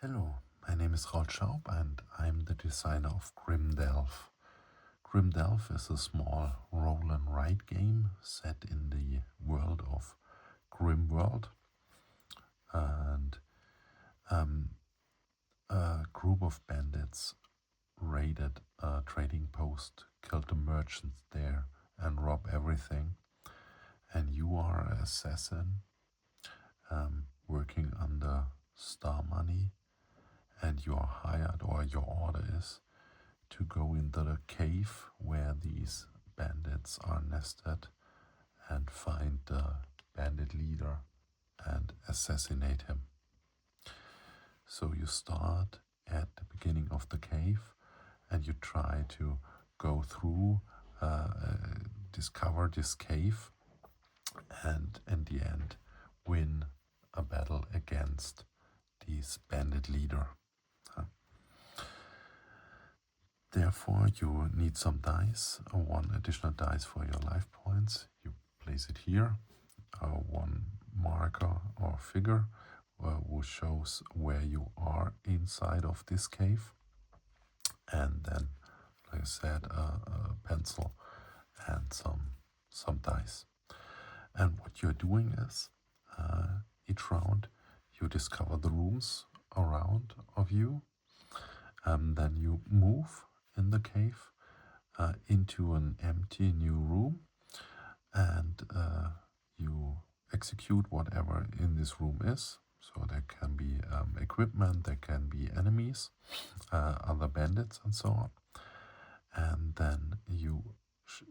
Hello, my name is Rolf Schaub and I'm the designer of Grimm Delve. Grimm Delve is a small roll and write game set in the world of Grimm World, and a group of bandits raided a trading post, killed the merchants there and robbed everything, and you are an assassin working under star money, and you are hired, or your order is to go into the cave where these bandits are nested and find the bandit leader and assassinate him. So you start at the beginning of the cave and you try to go through, discover this cave, and in the end win a battle against this bandit leader. Therefore, you need some dice, one additional dice for your life points. You place it here, one marker or figure which shows where you are inside of this cave, and then, like I said, a pencil and some dice. And what you're doing is, each round you discover the rooms around of you, then you move in the cave into an empty new room, and you execute whatever in this room is. So there can be equipment, there can be enemies, other bandits and so on. And then you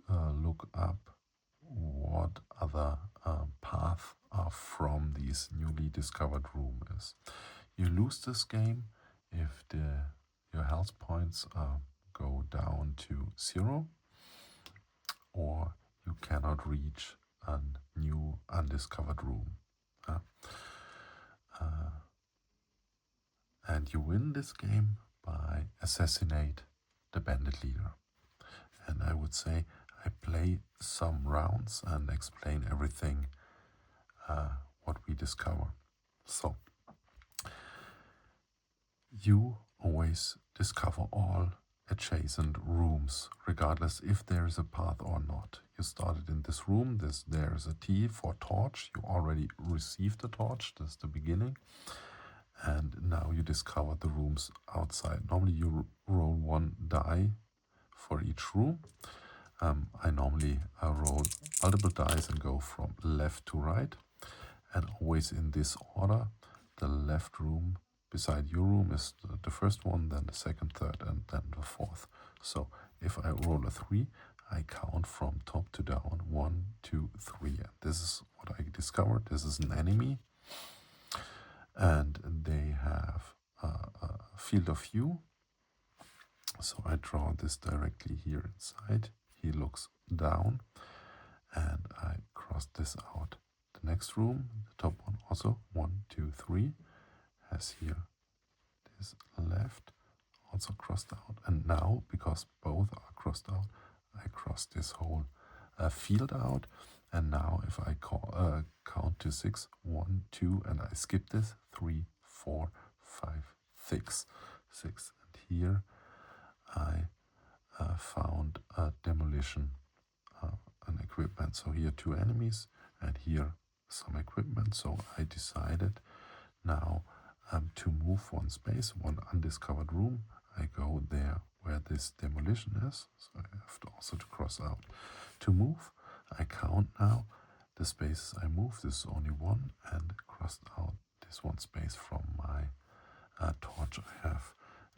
look up what other path from this newly discovered room is. You lose this game if your health points go down to 0, or you cannot reach a new undiscovered room. And you win this game by assassinate the bandit leader. And I would say I play some rounds and explain everything what we discover. So you always discover all adjacent rooms, regardless if there is a path or not. You started in this room, there is a T for torch. You already received the torch, that's the beginning. And now you discover the rooms outside. Normally you roll one die for each room. I normally roll multiple dice and go from left to right, and always in this order. The left room beside your room is the first one, then the second, third, and then the fourth. So if I roll a 3, I count from top to down, 1, 2, 3. And this is what I discovered. This is an enemy, and they have a field of view. So I draw this directly here inside. He looks down, and I cross this out. The next room, the top one, also 1, 2, 3, has here this left also crossed out. And now, because both are crossed out, I cross this whole field out. And now if I count to 6, 1, 2, and I skip this, 3, 4, 5, 6. And here I found a demolition, an equipment. So here 2 enemies, and here some equipment. So I decided now to move one space, one undiscovered room. I go there where this demolition is. So I have to also to cross out. To move, I count now the spaces I move. This is only 1, and crossed out this one space from my torch I have.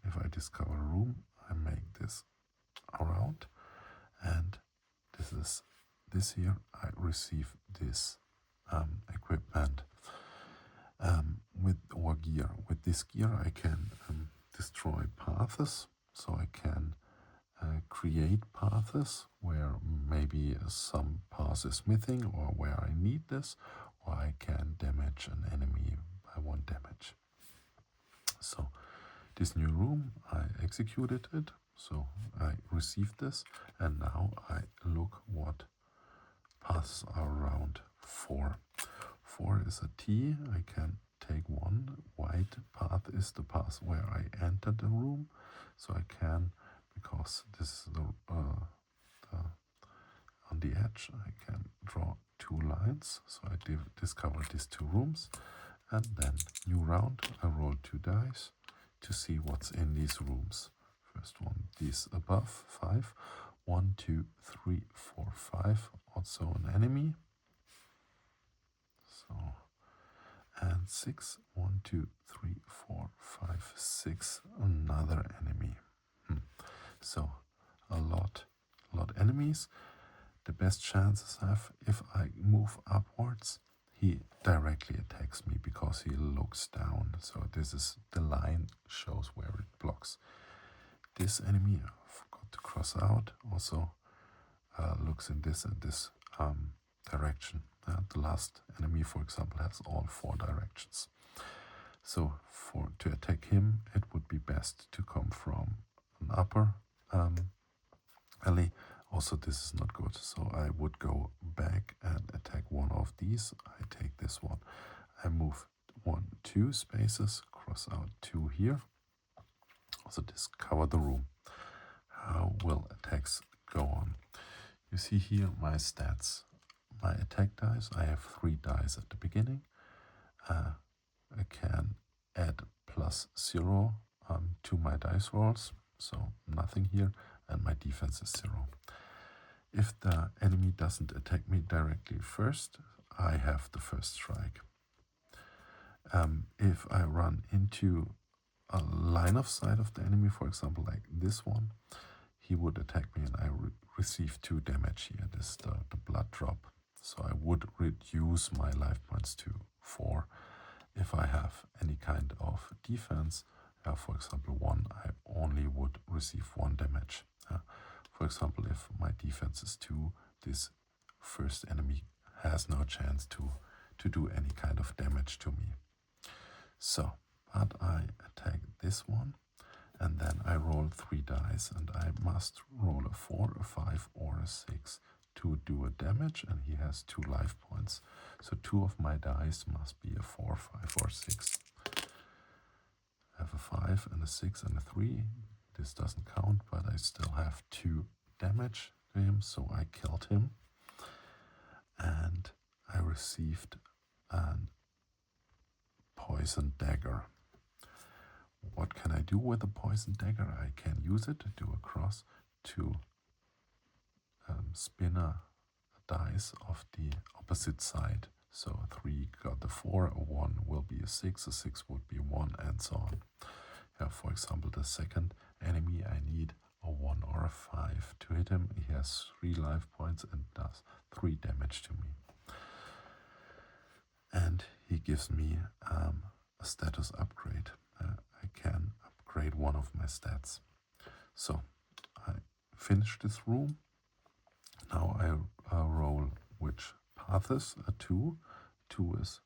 If I discover a room, I make this around, and this here I receive this equipment with or gear. With this gear I can destroy paths, so I can create paths where maybe some path is missing or where I need this, or I can damage an enemy by 1 damage. So this new room, I executed it, so I received this, and now I look what paths are around 4. 4 is a T. I can take 1 white right path is the path where I entered the room, so I can, because this is the on the edge, I can draw 2 lines, so I discover these 2 rooms, and then new round, I roll 2 dice to see what's in these rooms. First one, these above, 5, 1, 2, 3, 4, 5, also an enemy, so, and 6, 1, 2, 3, 4, 5, 6, another enemy. So, a lot enemies. The best chances I have, if I move upwards, he directly attacks me because he looks down. So this is the line, shows where it blocks. This enemy, I forgot to cross out, also looks in this and this direction. The last enemy, for example, has all 4 directions. So to attack him, it would be best to come from an upper alley. Also, this is not good, so I would go back and attack one of these. I take this one. I move 1, 2 spaces, cross out 2 here. Also, discover the room. How will attacks go on? You see here my stats. My attack dice, I have 3 dice at the beginning. I can add +0 to my dice rolls, so nothing here, and my defense is 0. If the enemy doesn't attack me directly first, I have the first strike. If I run into a line of sight of the enemy, for example, like this one, he would attack me and I receive 2 damage here. This is the blood drop. So I would reduce my life points to 4. If I have any kind of defense, for example 1, I only would receive 1 damage. For example, if my defense is 2, this first enemy has no chance to do any kind of damage to me. So, but I attack this one, and then I roll 3 dice, and I must roll a 4, a 5, or a 6 to do a damage, and he has 2 life points. So 2 of my dice must be a 4, 5, or 6. I have a 5 and a 6 and a 3. This doesn't count, but I still have 2 damage to him, so I killed him. And I received a poison dagger. What can I do with a poison dagger? I can use it to do a cross to spin a dice of the opposite side. So 3 got the 4, a 1 will be a 6 would be 1, and so on. For example, the second enemy, I need a 1 or a 5 to hit him. He has 3 life points and does 3 damage to me. And he gives me a status upgrade. I can upgrade one of my stats. So I finish this room. Now I roll which path is a 2. 2 is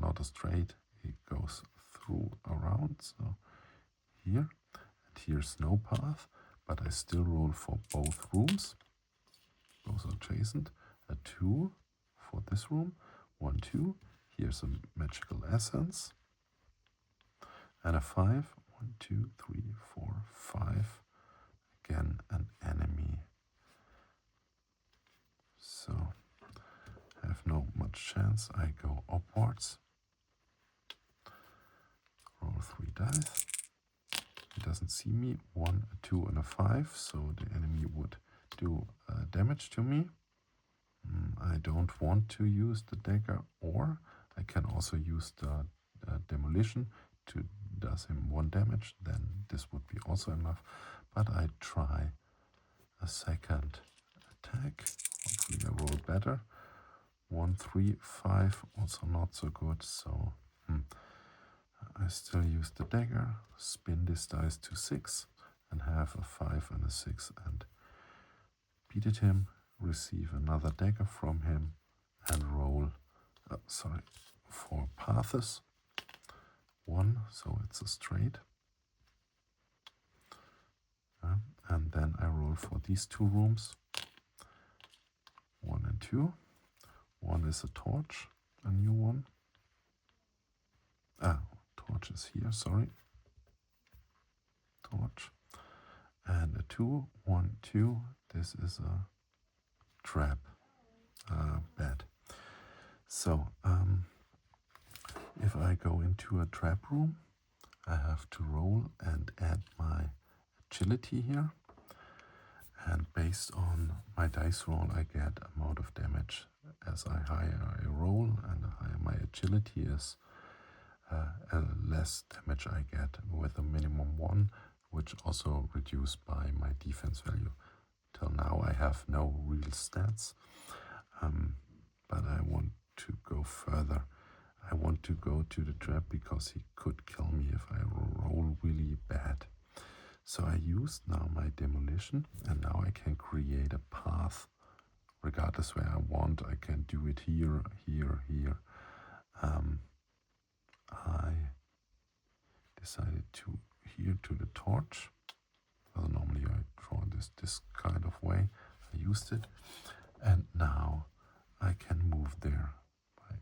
not a straight. It goes through around. So here, and here's no path, but I still roll for both rooms. Both are adjacent. A 2 for this room. 1, 2. Here's a magical essence. And a 5. 1, 2, 3, 4, 5. Again, an enemy. So I have no much chance. I go upwards. Roll 3 dice. He doesn't see me. 1, a 2, and a 5. So the enemy would do damage to me. I don't want to use the dagger, or I can also use the demolition to does him 1 damage. Then this would be also enough. But I try a second attack. Hopefully I roll better. 1, 3, 5, also not so good. So I still use the dagger, spin this dice to 6, and have a 5 and a 6, and beat him, receive another dagger from him, and roll, 4 paths. 1, so it's a straight. And then I roll for these 2 rooms. 1 and 2. 1 is a torch, a new one. torch is here, sorry. Torch. And a 2, 1, 2. This is a trap. Bad. So, if I go into a trap room, I have to roll and add my agility here. And based on my dice roll, I get amount of damage. As higher I roll and the higher my agility is, less damage I get with a minimum 1, which also reduced by my defense value. Till now I have no real stats, but I want to go further. I want to go to the trap because he could kill me if I roll really bad. So I used now my demolition, and now I can create a path regardless where I want. I can do it here, here, here. I decided to here to the torch. Well, normally I draw this kind of way. I used it, and now I can move there. I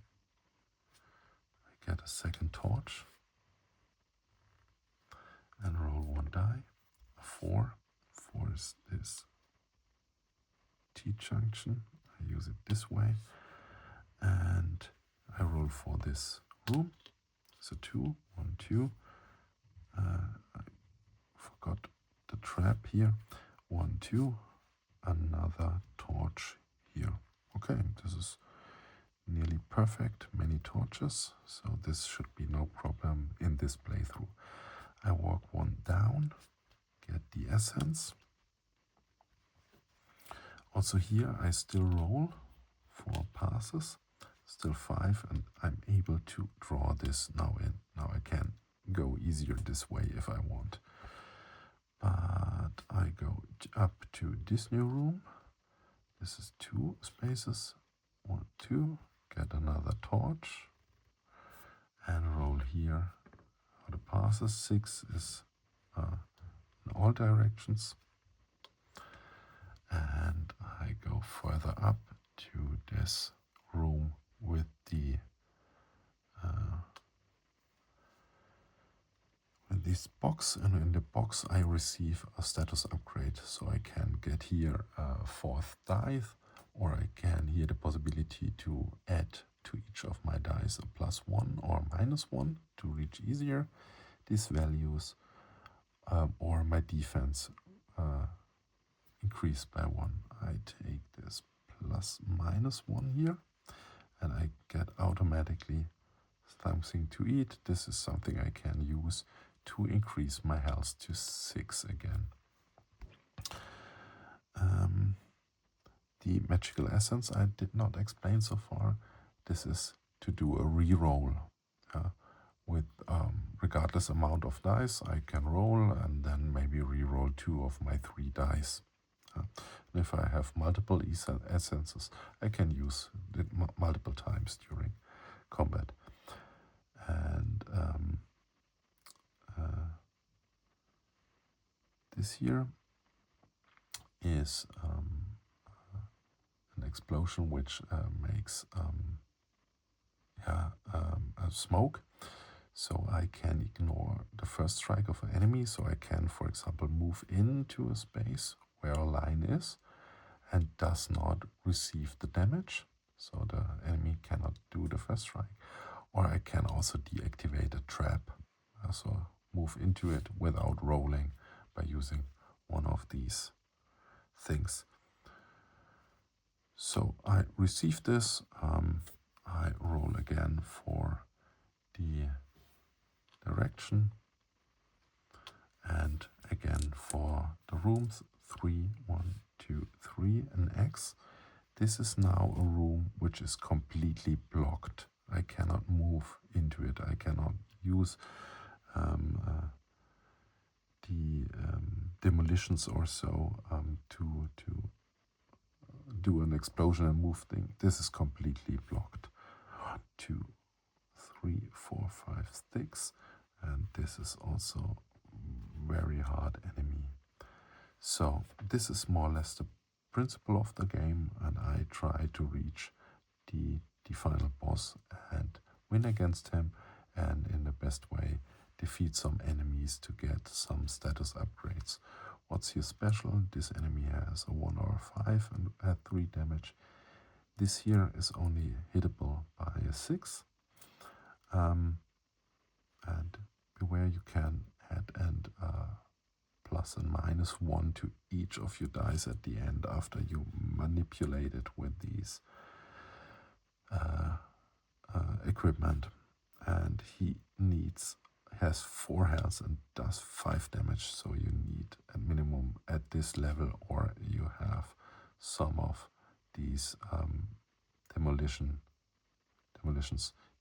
get a second torch and roll 1 die. A 4. 4 is this T-junction. I use it this way, and I roll for this room. So 2, 1, 2. I forgot the trap here. 1, 2. Another torch here. Okay, this is nearly perfect. Many torches, so this should be no problem in this playthrough. I walk 1 down, get the essence. Also here I still roll 4 passes, still 5, and I'm able to draw this now in. Now I can go easier this way if I want. But I go up to this new room. This is 2 spaces. 1, 2, get another torch and roll here for the passes. 6 is in all directions. And I go further up to this room with this box, and in the box I receive a status upgrade, so I can get here a 4th die, or I can here the possibility to add to each of my dice a +1 or -1 to reach easier these values, or my defense increased by 1. I take this +-1 here, and I get automatically something to eat. This is something I can use to increase my health to 6 again. The magical essence I did not explain so far. This is to do a re-roll. With regardless amount of dice, I can roll and then maybe re-roll 2 of my 3 dice. And if I have multiple essences, I can use it multiple times during combat. And this here is an explosion which makes a smoke. So I can ignore the first strike of an enemy. So I can, for example, move into a space where a line is and does not receive the damage. So the enemy cannot do the first strike. Or I can also deactivate a trap. So move into it without rolling by using one of these things. So I receive this. I roll again for the direction, and again for the rooms. 3, 1, 2, 3, an X. This is now a room which is completely blocked. I cannot move into it. I cannot use the demolitions or so to do an explosion and move thing. This is completely blocked. 1, 2, 3, 4, 5, 6, and this is also very hard enemy. So this is more or less the principle of the game, and I try to reach the final boss and win against him and in the best way defeat some enemies to get some status upgrades. What's here special? This enemy has a 1 or a 5 and had 3 damage. This here is only hittable by a 6. And beware, you can add and plus and minus 1 to each of your dice at the end after you manipulate it with these equipment. And he has 4 health and does 5 damage, so you need a minimum at this level, or you have some of these demolitions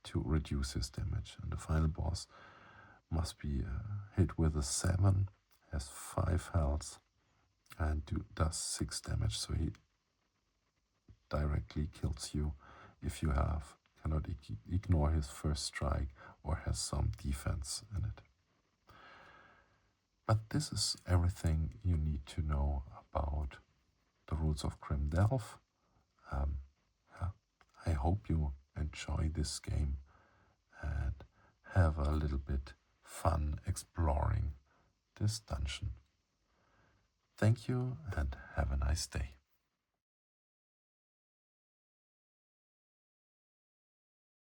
to reduce his damage. And the final boss must be hit with a 7, has 5 health, and does 6 damage, so he directly kills you if you cannot ignore his first strike or has some defense in it. But this is everything you need to know about the rules of Grimm Delve. I hope you enjoy this game and have a little bit fun exploring this dungeon. Thank you and have a nice day.